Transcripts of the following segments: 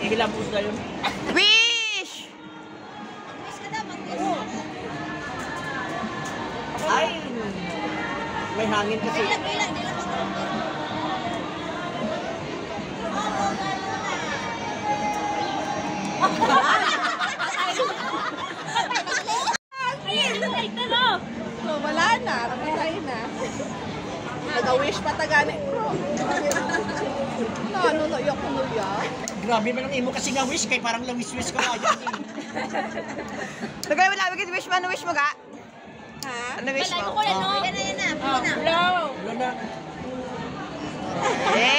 Hihilamos na yun. Wish! Wish ka daw, Ay! May hangin kasi. Bilang, bilang. So, wala na. Patay na. Nag-wish pa tagani. Ano na yok mo ya? Grabe man ang imo kasi nga wish kay parang lawis-wish ka yan eh. Lagay mo lang, wish mo, ano wish mo ka? Ha? Ano wish mo? Yan na. Hello. Wala na. Yay!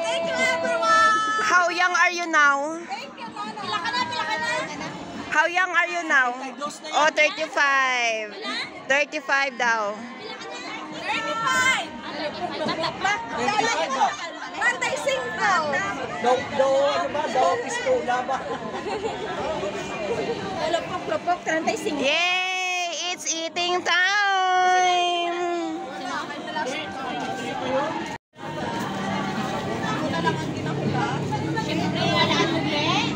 Thank you, everyone. How young are you now? Thank you, Lana. Pila ka na. How young are you now? Oh, 35. 35 daw. 35. 35 daw. Ano ba? Daw pistola ba? Lopok, 35. Yay! It's eating time! Siyempre, wala ka muli.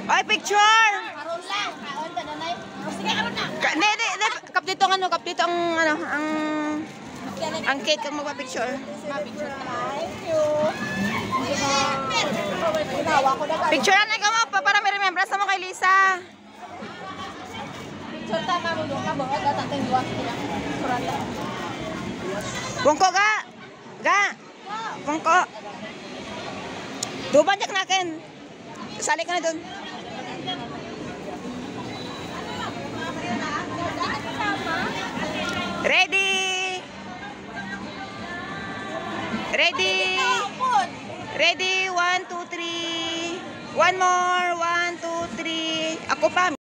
Ay, picture! Hindi. Kap dito ang ang cake ang magpa-picture. Picturean na ikaw mo para may remembrance mo kay Lisa. Bungko ga. Bungko. Duban jak nakin. Sali ka na doon. Ready. Ready. 1, 2, 3. One more. 1, 2, 3. Ako pa.